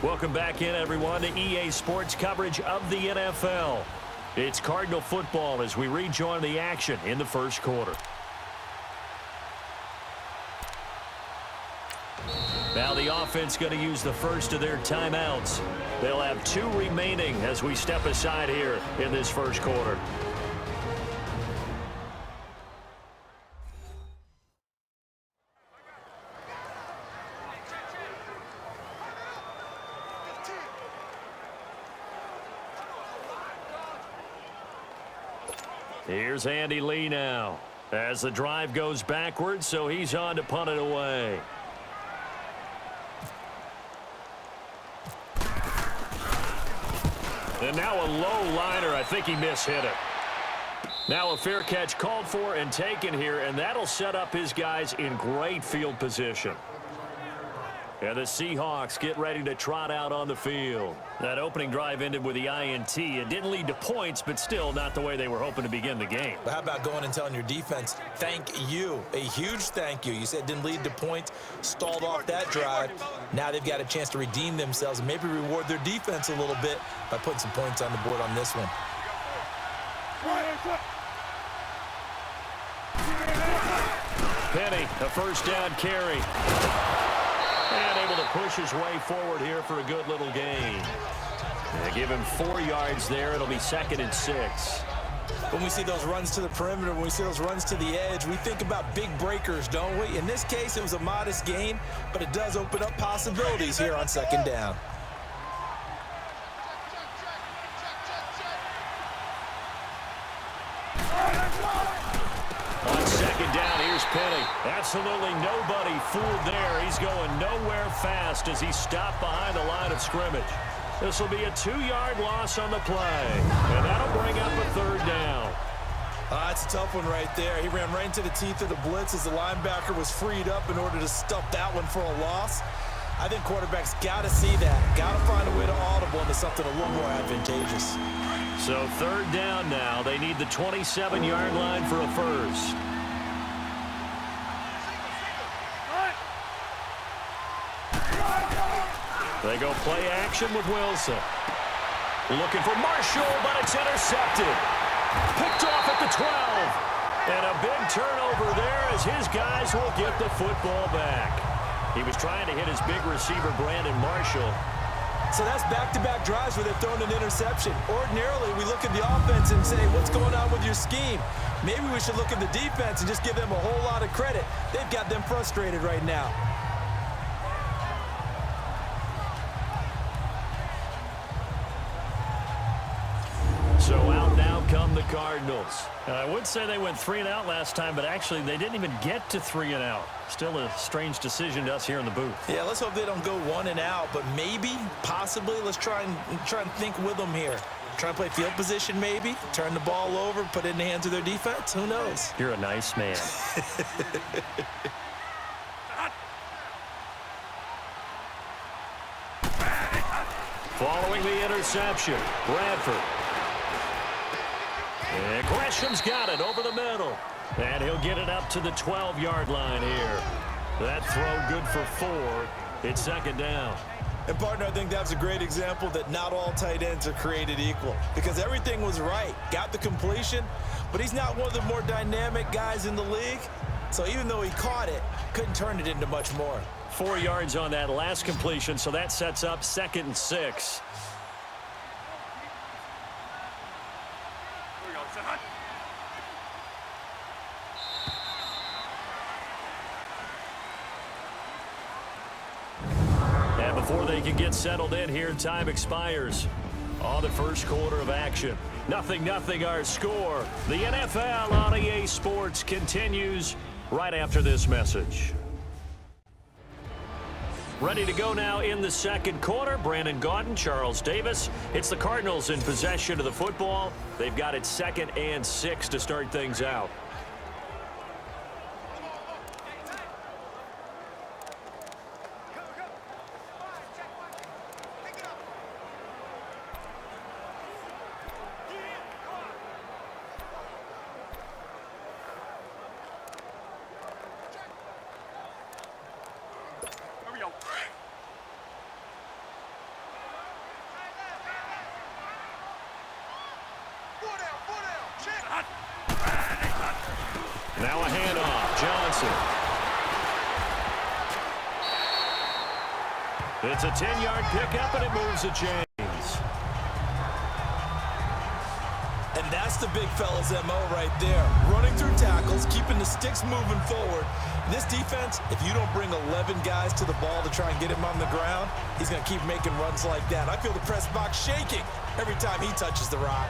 Welcome back in, everyone, to EA Sports coverage of the NFL. It's Cardinal football as we rejoin the action in the first quarter. Now the offense going to use the first of their timeouts. They'll have 2 remaining as we step aside here in this first quarter. Here's Andy Lee now as the drive goes backwards, so he's on to punt it away. And now a low liner. I think he mishit it. Now a fair catch called for and taken here, and that'll set up his guys in great field position. And the Seahawks get ready to trot out on the field. That opening drive ended with the INT. It didn't lead to points, but still not the way they were hoping to begin the game. How about going and telling your defense, thank you, a huge thank you. You said it didn't lead to points, stalled off that drive. Now they've got a chance to redeem themselves and maybe reward their defense a little bit by putting some points on the board on this one. Penny, a first down carry. And able to push his way forward here for a good little gain. They give him 4 yards there. It'll be 2nd and 6. When we see those runs to the perimeter, when we see those runs to the edge, we think about big breakers, don't we? In this case, it was a modest gain, but it does open up possibilities here on 2nd down. On 2nd down, here's Penny. Absolutely nobody fooled there. He's going nowhere fast as he stopped behind the line of scrimmage. This will be a 2-yard loss on the play, and that'll bring up a 3rd down. That's a tough one right there. He ran right into the teeth of the blitz as the linebacker was freed up in order to stuff that one for a loss. I think quarterbacks got to see that. Got to find a way to audible into something a little more advantageous. So 3rd down now. They need the 27-yard line for a first. They go play action with Wilson. Looking for Marshall, but it's intercepted. Picked off at the 12. And a big turnover there as his guys will get the football back. He was trying to hit his big receiver, Brandon Marshall. So that's back-to-back drives where they've thrown an interception. Ordinarily, we look at the offense and say, what's going on with your scheme? Maybe we should look at the defense and just give them a whole lot of credit. They've got them frustrated right now. So out now come the Cardinals. I would say they went 3 and out last time, but actually they didn't even get to 3 and out. Still a strange decision to us here in the booth. Yeah, let's hope they don't go 1 and out, but maybe, possibly, let's try and think with them here. Try and play field position maybe, turn the ball over, put it in the hands of their defense. Who knows? You're a nice man. Following the interception, Bradford. And Gresham's got it over the middle. And he'll get it up to the 12-yard line here. That throw good for 4. It's 2nd down. And, partner, I think that's a great example that not all tight ends are created equal. Because everything was right. Got the completion, but he's not one of the more dynamic guys in the league. So even though he caught it, couldn't turn it into much more. 4 yards on that last completion, so that sets up 2nd and 6. And before they can get settled in here, time expires on the first quarter of action. 0-0 our score. The NFL on EA Sports continues right after this message. Ready to go now in the second quarter. Brandon Gaudin, Charles Davis. It's the Cardinals in possession of the football. They've got it 2nd and 6 to start things out. Now a handoff. Johnson. It's a 10-yard pickup, and it moves the chains. And that's the big fella's MO right there. Running through tackles, keeping the sticks moving forward. In this defense, if you don't bring 11 guys to the ball to try and get him on the ground, he's going to keep making runs like that. I feel the press box shaking every time he touches the rock.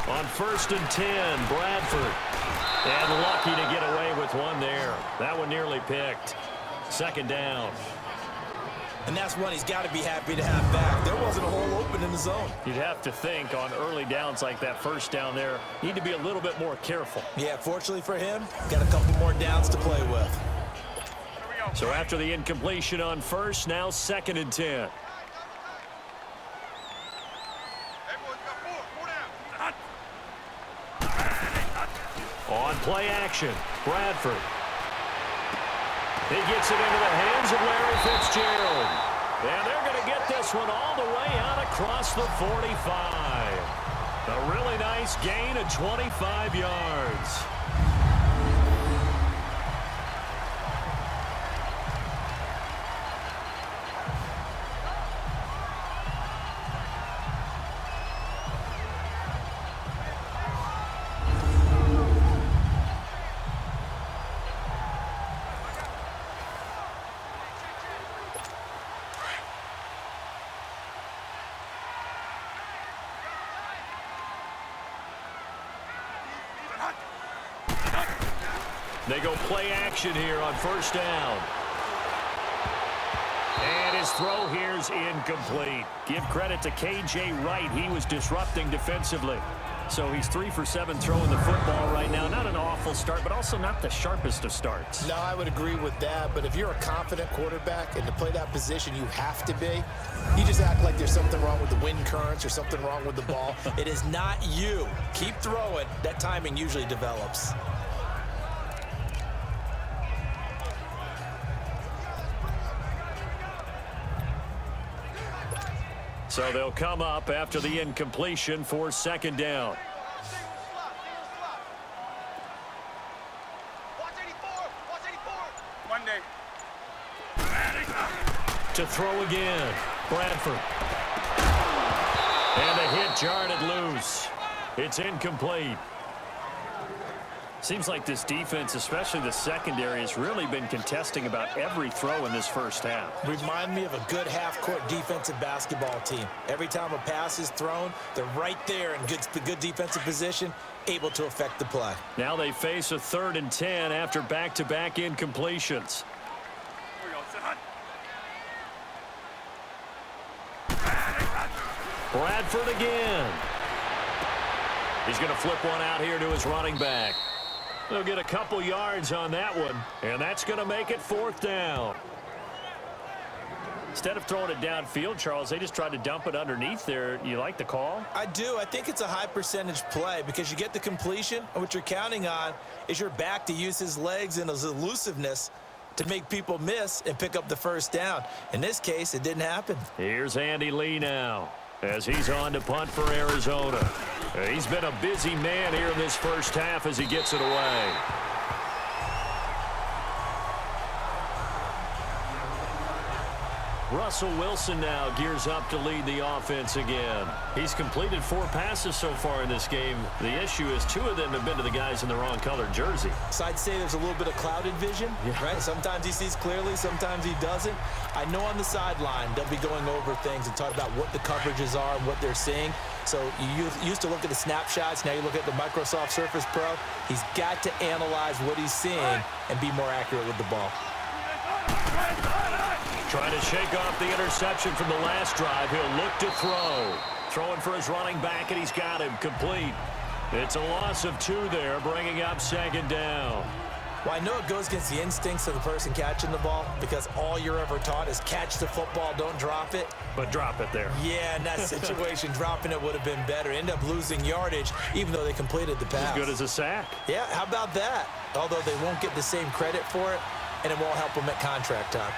On 1st and 10, Bradford. And lucky to get away with one there. That one nearly picked. 2nd down. And that's one he's got to be happy to have back. There wasn't a hole open in the zone. You'd have to think on early downs like that 1st down there, need to be a little bit more careful. Yeah, fortunately for him, got a couple more downs to play with. So after the incompletion on 1st, now 2nd and 10. On play action, Bradford. He gets it into the hands of Larry Fitzgerald. And they're going to get this one all the way out across the 45. A really nice gain of 25 yards. They go play action here on 1st down. And his throw here's incomplete. Give credit to K.J. Wright. He was disrupting defensively. So he's 3 for 7 throwing the football right now. Not an awful start, but also not the sharpest of starts. No, I would agree with that. But if you're a confident quarterback and to play that position, you have to be. You just act like there's something wrong with the wind currents or something wrong with the ball. It is not you. Keep throwing. That timing usually develops. So they'll come up after the incompletion for 2nd down. To throw again, Bradford. And the hit jarred it loose. It's incomplete. Seems like this defense, especially the secondary, has really been contesting about every throw in this 1st half. Remind me of a good half-court defensive basketball team. Every time a pass is thrown, they're right there in good defensive position, able to affect the play. Now they face a 3rd and 10 after back-to-back incompletions. Bradford again. He's going to flip one out here to his running back. They'll get a couple yards on that one, and that's going to make it 4th down. Instead of throwing it downfield, Charles, they just tried to dump it underneath there. You like the call? I do. I think it's a high-percentage play because you get the completion, and what you're counting on is your back to use his legs and his elusiveness to make people miss and pick up the 1st down. In this case, it didn't happen. Here's Andy Lee now as he's on to punt for Arizona. He's been a busy man here in this 1st half as he gets it away. Russell Wilson now gears up to lead the offense again. He's completed 4 passes so far in this game. The issue is 2 of them have been to the guys in the wrong colored jersey. So I'd say there's a little bit of clouded vision, right? Sometimes he sees clearly, sometimes he doesn't. I know on the sideline they'll be going over things and talk about what the coverages are and what they're seeing. So you used to look at the snapshots. Now you look at the Microsoft Surface Pro. He's got to analyze what he's seeing and be more accurate with the ball. Trying to shake off the interception from the last drive. He'll look to throw. Throwing for his running back, and he's got him complete. It's a loss of 2 there, bringing up 2nd down. Well, I know it goes against the instincts of the person catching the ball because all you're ever taught is catch the football, don't drop it. But drop it there. Yeah, in that situation, dropping it would have been better. End up losing yardage, even though they completed the pass. As good as a sack. Yeah, how about that? Although they won't get the same credit for it, and it won't help them at contract time.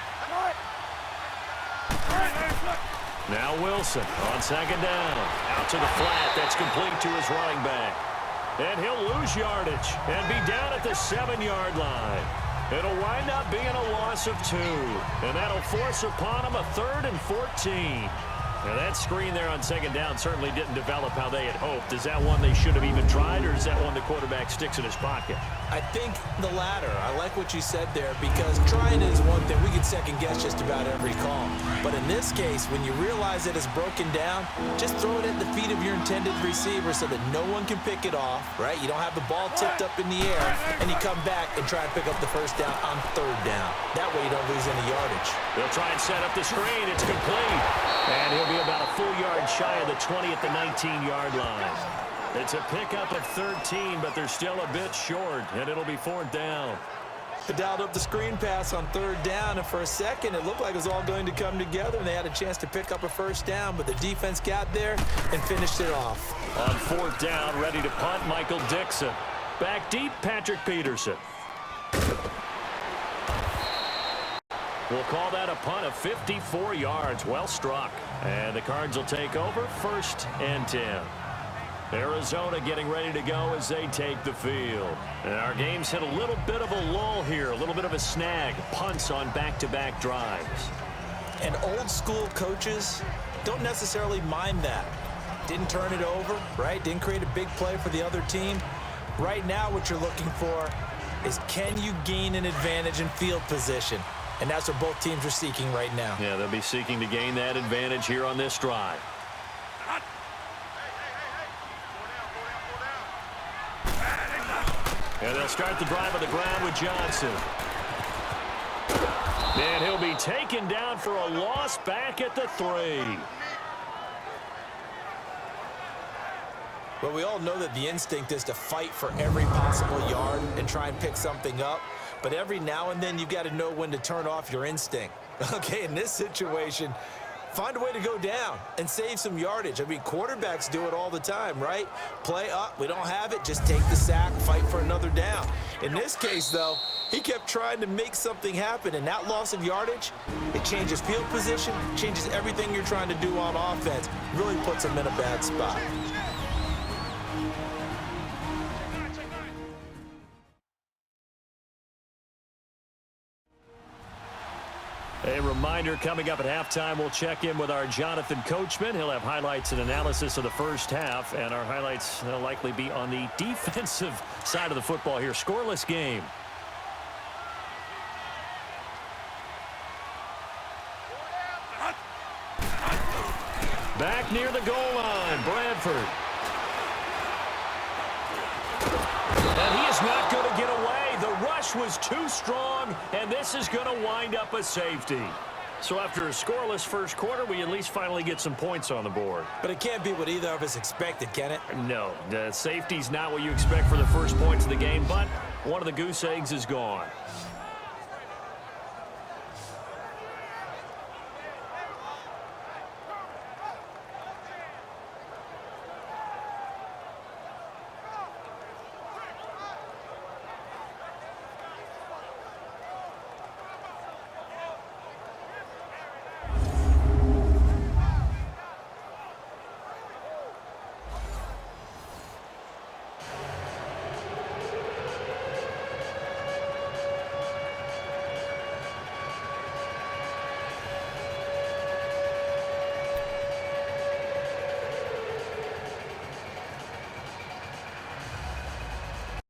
Now Wilson on second down. Out to the flat. That's complete to his running back. And he'll lose yardage and be down at the 7-yard line. It'll wind up being a loss of 2. And that'll force upon him a 3rd and 14. Now that screen there on second down certainly didn't develop how they had hoped. Is that one they should have even tried, or is that one the quarterback sticks in his pocket? I think the latter. I like what you said there because trying is one thing. We can second guess just about every call. But in this case, when you realize that it's broken down, just throw it at the feet of your intended receiver so that no one can pick it off, right? You don't have the ball tipped up in the air, and you come back and try and pick up the first down on 3rd down. That way you don't lose any yardage. They'll try and set up the screen. It's complete. And he'll be about a full yard shy of the 20 at the 19-yard line. It's a pickup of 13, but they're still a bit short, and it'll be 4th down. They dialed up the screen pass on 3rd down, and for a second it looked like it was all going to come together, and they had a chance to pick up a first down, but the defense got there and finished it off. On 4th down, ready to punt, Michael Dixon. Back deep, Patrick Peterson. We'll call that a punt of 54 yards. Well struck. And the Cards will take over 1st and 10. Arizona getting ready to go as they take the field. And our game's hit a little bit of a lull here, a little bit of a snag. Punts on back-to-back drives. And old school coaches don't necessarily mind that. Didn't turn it over, right? Didn't create a big play for the other team. Right now what you're looking for is can you gain an advantage in field position? And that's what both teams are seeking right now. Yeah, they'll be seeking to gain that advantage here on this drive. And they'll start the drive on the ground with Johnson. And he'll be taken down for a loss back at the 3. Well, we all know that the instinct is to fight for every possible yard and try and pick something up. But every now and then, you've got to know when to turn off your instinct. Okay, in this situation, find a way to go down and save some yardage. I mean, quarterbacks do it all the time, right? Play up, we don't have it, just take the sack, fight for another down. In this case, though, he kept trying to make something happen, and that loss of yardage, it changes field position, changes everything you're trying to do on offense, really puts him in a bad spot. A reminder coming up at halftime, we'll check in with our Jonathan Coachman. He'll have highlights and analysis of the first half, and our highlights will likely be on the defensive side of the football here. Scoreless game. Back near the goal line, Bradford. And he is not going to get away. The rush was too strong, and this is going to wind up a safety. So after a scoreless first quarter, we at least finally get some points on the board. But it can't be what either of us expected, can it? No, the safety's not what you expect for the first points of the game, but one of the goose eggs is gone.